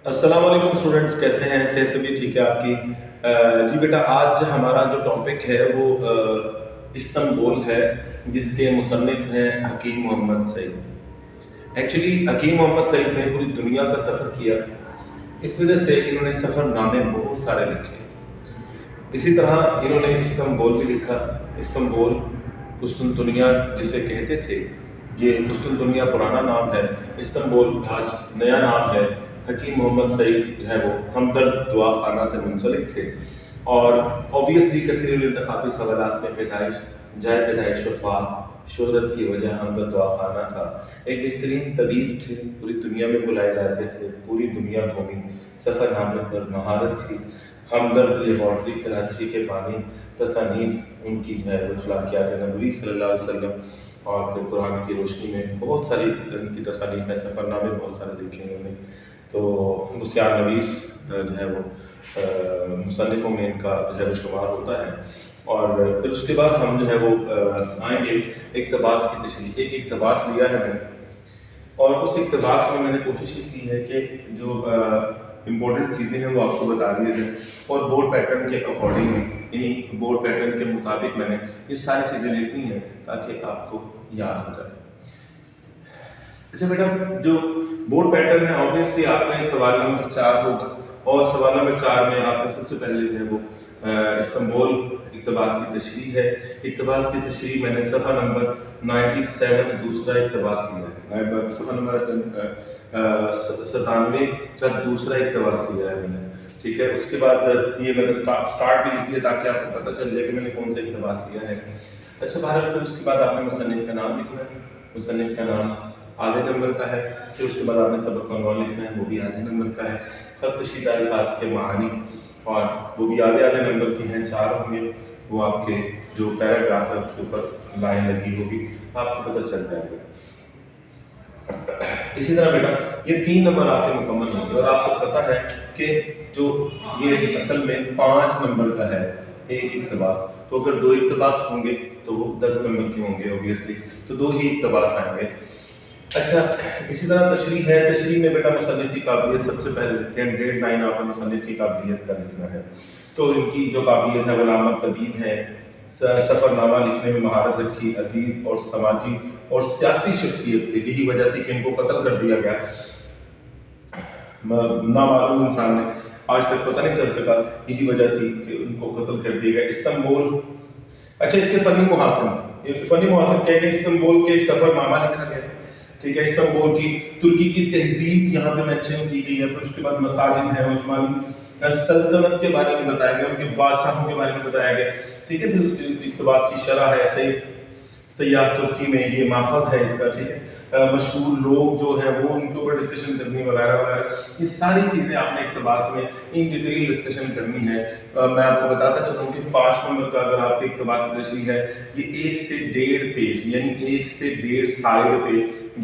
السلام علیکم اسٹوڈنٹس، کیسے ہیں؟ صحت طبیعت ٹھیک ہے آپ کی؟ جی بیٹا، آج ہمارا جو ٹاپک ہے وہ استنبول ہے، جس کے مصنف ہیں حکیم محمد سعید۔ ایکچولی حکیم محمد سعید نے پوری دنیا کا سفر کیا، اس وجہ سے انہوں نے سفر نامے بہت سارے لکھے۔ اسی طرح انہوں نے استنبول بھی لکھا۔ استنبول قسطنطنیہ جسے کہتے تھے، یہ قسطنطنیہ پرانا نام ہے، استنبول آج نیا نام ہے۔ حکیم محمد سعید جو ہے وہ ہمدرد دعا خانہ سے منسلک تھے، اور اوبیسلی کثیر الانتخابی سوالات میں پیدائش، جائے پیدائش وفات، شہرت کی وجہ ہمدرد دعا خانہ تھا۔ ایک بہترین طبیب تھے، پوری دنیا میں بلائے جاتے تھے، پوری دنیا گھومی، سفر نامے پر مہارت تھی۔ ہمدرد لیبارٹری کراچی کے بانی، تصانیف ان کی جو ہے وہ اخلاقیات نبوی صلی اللہ علیہ وسلم اور پھر قرآن کی روشنی میں بہت ساری ان کی تصانیف ہیں، سفر نامے بہت سارے لکھے انہوں نے۔ تو بسیار نویس جو ہے وہ مصنفوں میں ان کا جو ہے وہ شمار ہوتا ہے۔ اور پھر اس کے بعد ہم جو ہے وہ آئیں گے اقتباس کی تشریح۔ ایک اقتباس لیا ہے میں نے، اور اس اقتباس میں نے کوشش یہ کی ہے کہ جو امپورٹنٹ چیزیں ہیں وہ آپ کو بتا دیے جائیں، اور بورڈ پیٹرن کے اکارڈنگ، یعنی بورڈ پیٹرن کے مطابق میں نے یہ ساری چیزیں لکھنی ہیں تاکہ آپ کو یاد ہو جائے۔ اچھا بیٹا، جو بورڈ پیٹرن ہے آبویسلی آپ میں سوال نمبر 4 ہوگا، اور سوال نمبر 4 میں آپ نے سب سے پہلے جو ہے وہ استنبول اقتباس کی تشریح ہے۔ اقتباس کی تشریح میں نے صفحہ نمبر 97 دوسرا اقتباس لیا ہے، صفحہ نمبر 97 کا دوسرا اقتباس لیا ہے میں نے، ٹھیک ہے۔ اس کے بعد یہ میں نے اسٹارٹ بھی لکھ دیا تاکہ آپ کو پتہ چل جائے کہ میں نے کون سا اقتباس لیا ہے۔ اچھا بھارت، پھر اس کے بعد آپ نے مصنف کا نام لکھنا ہے، مصنف کا نام آدھے نمبر کا ہے۔ پھر اس کے بعد آپ نے سبق عنوان لکھنا ہے، وہ بھی آدھے نمبر کا ہے۔ خط کشیدہ الفاظ کے معانی، اور وہ بھی آدھے نمبر کے ہیں، 4 ہوں گے۔ وہ آپ کے جو پیراگراف ہے اس کے اوپر لائن لگی ہوگی، آپ کو پتہ چل جائے گا۔ اسی طرح بیٹا یہ 3 نمبر آپ کے مکمل ہوں گے، اور آپ کو پتہ ہے کہ جو یہ اصل میں 5 نمبر کا ہے ایک اقتباس، تو اگر 2 اقتباس ہوں گے تو وہ 10 نمبر کے ہوں گے اوبیسلی، تو 2 ہی اقتباس آئیں گے۔ اچھا، اسی طرح تشریح ہے۔ تشریح میں بیٹا مصنف کی قابلیت سب سے پہلے لکھتے ہیں، 1.5 لائن آپ نے مصنف کی قابلیت کا لکھنا ہے۔ تو ان کی جو قابلیت ہے، علامت طبیب ہے، سفر نامہ لکھنے میں مہارت رکھی، ادیب اور سماجی اور سیاسی شخصیت تھی۔ یہی وجہ تھی کہ ان کو قتل کر دیا گیا، نامعلوم انسان نے، آج تک پتہ نہیں چل سکا، یہی وجہ تھی کہ ان کو قتل کر دیا گیا۔ استنبول، اچھا اس کے فنی محاسن کیا ہے؟ استنبول کے ایک سفر نامہ لکھا گیا، ٹھیک ہے۔ استنبول کی ترکی کی تہذیب یہاں پہ مینشن کی گئی ہے۔ پھر اس کے بعد مساجد ہیں، عثمانی سلطنت کے بارے میں بتایا گیا، ان کے بادشاہوں کے بارے میں بتایا گیا، ٹھیک ہے۔ پھر اس کے اقتباس کی شرح ہے، سیاح ترکی میں یہ ماخذ ہے اس کا، ٹھیک ہے۔ مشہور لوگ جو ہیں وہ ان کے اوپر ڈسکشن کرنی وغیرہ وغیرہ، یہ ساری چیزیں آپ نے اقتباس میں ان ڈیٹیل ڈسکشن کرنی ہے۔ میں آپ کو بتاتا چلوں کہ 5 نمبر کا اگر آپ کے اقتباس کی تشریح ہے، یہ 1 سے 1.5 پیج، یعنی 1 سے 1.5 سائڈ پہ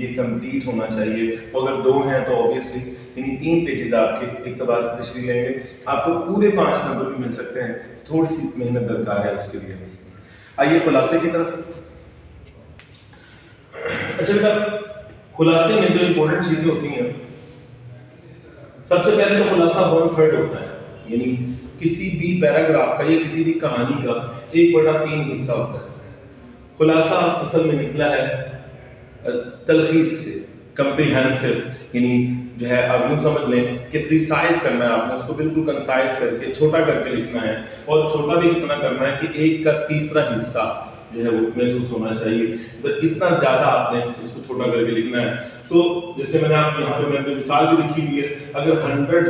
یہ کمپلیٹ ہونا چاہیے۔ اگر 2 ہیں تو اوبیسلی یعنی 3 پیجز آپ کے اقتباس کی تشریح لیں گے، آپ کو پورے 5 نمبر بھی مل سکتے ہیں، تھوڑی سی محنت درکار ہے اس کے لیے۔ آئیے خلاصے کی طرف۔ اچھا بیٹا، خلاصے میں جو امپورٹنٹ چیزیں ہوتی ہیں، سب سے پہلے تو خلاصہ 1/3 ہوتا ہے، یعنی کسی بھی پیراگراف کا یا کسی بھی کہانی کا 1/3 حصہ ہوتا ہے۔ خلاصہ اصل میں نکلا ہے تلخیص سے، کمپریہنسو، یعنی جو ہے آپ یوں سمجھ لیں کہ پریسائز کرنا ہے آپ نے، اس کو بالکل کنسائز کر کے چھوٹا کر کے لکھنا ہے، اور چھوٹا بھی کتنا کرنا ہے کہ 1/3 حصہ جو ہے وہ محسوس ہونا چاہیے، تو اتنا زیادہ آپ نے اس کو چھوٹا کر کے لکھنا ہے۔ تو جیسے میں نے آپ یہاں پہ میں نے مثال بھی لکھی ہوئی ہے، اگر 100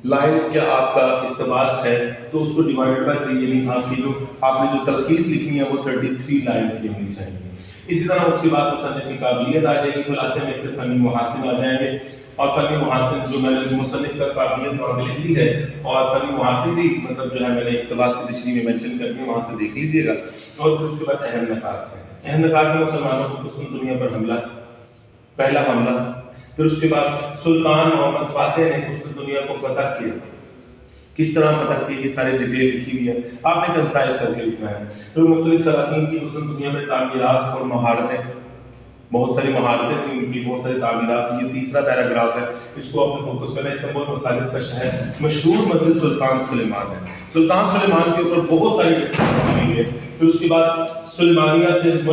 لائنز کا آپ کا اقتباس ہے تو اس کو ڈیوائڈ بائی 3، یعنی آپ کی جو آپ نے جو تلخیص لکھنی ہے وہ 33 لائنز کی ہونی چاہیے۔ اسی طرح اس کے بعد مصنف کی قابلیت آ جائے گی، خلاصے میں پھر فنی محاسن آ جائیں گے، اور فنی محاسن جو میں نے مصنف کا قابلیت وہاں پہ لکھ دی ہے، اور فنی محاسن بھی مطلب جو ہے میں نے اقتباس کی تشریح میں مینشن کر دی ہے، وہاں سے دیکھ لیجیے گا۔ اور پھر اس کے بعد اہم نکات ہیں۔ اہم نکات میں مسلمانوں کو قسطنطنیہ پر حملہ، پہلا حملہ، پھر اس کے بعد سلطان محمد فاتح نے قسطنطنیہ کو فتح کیا، کس طرح فتح کی، یہ ساری ڈیٹیل لکھی ہوئی ہے، آپ نے کنسائز کر کے لکھنا ہے۔ پھر مختلف سلاطین کی قسطنطنیہ میں تعمیرات اور مہارتیں، بہت ساری مہارتیں تھیں ان کی، بہت ساری تعمیرات تھیں. یہ تیسرا پیراگراف ہے، اس کو آپ نے فوکس کرنا ہے. استنبول مساجد کا شہر، مشہور مسجد سلطان سلیمان ہے. سلطان سلیمان کے اوپر بہت ساری ڈسکشن ہوئی ہے. پھر اس کے بعد سلیمانیہ سے ایک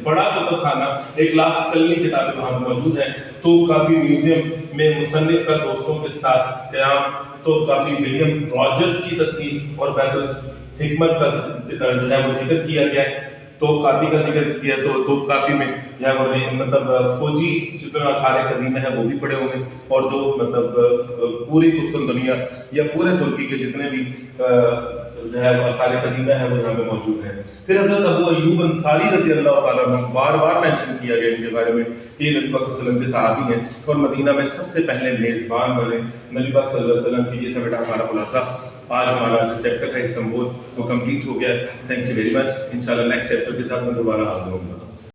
بڑا کتب خانہ، 1,00,000 کلمی کتابیں وہاں موجود ہیں. تو کافی میوزیم میں مصنف کا دوستوں کے ساتھ قیام، تو کافی ولیم راجرز کی تصنیف اور بیت الحکمت کا جو ہے وہ ذکر کیا گیا ہے. تو کاپی کا ذکر کیا تو کاپی میں جو ہے وہ مطلب فوجی جتنا آثار قدیمہ ہے وہ بھی پڑے ہوں گے، اور جو مطلب پوری قسطنطنیہ یا پورے ترکی کے جتنے بھی جو ہے وہ آثار قدیمہ ہے وہ یہاں پہ موجود ہیں. پھر حضرت ابو ایوب انصاری رضی اللہ تعالیٰ عنہ، بار بار مینشن کیا گیا ان کے بارے میں، یہ نبی پاک صلی اللہ علیہ وسلم کے صحابی ہیں اور مدینہ میں سب سے پہلے میزبان بنے نبی پاک صلی اللہ علیہ وسلم کی. یہ تھا بیٹا ہمارا خلاصہ. آج ہمارا جو چیپٹر ہے استنبول وہ کمپلیٹ ہو گیا. Thank you very much. انشاءاللہ نیکسٹ چیپٹر کے ساتھ میں دوبارہ حاضر ہوں گا.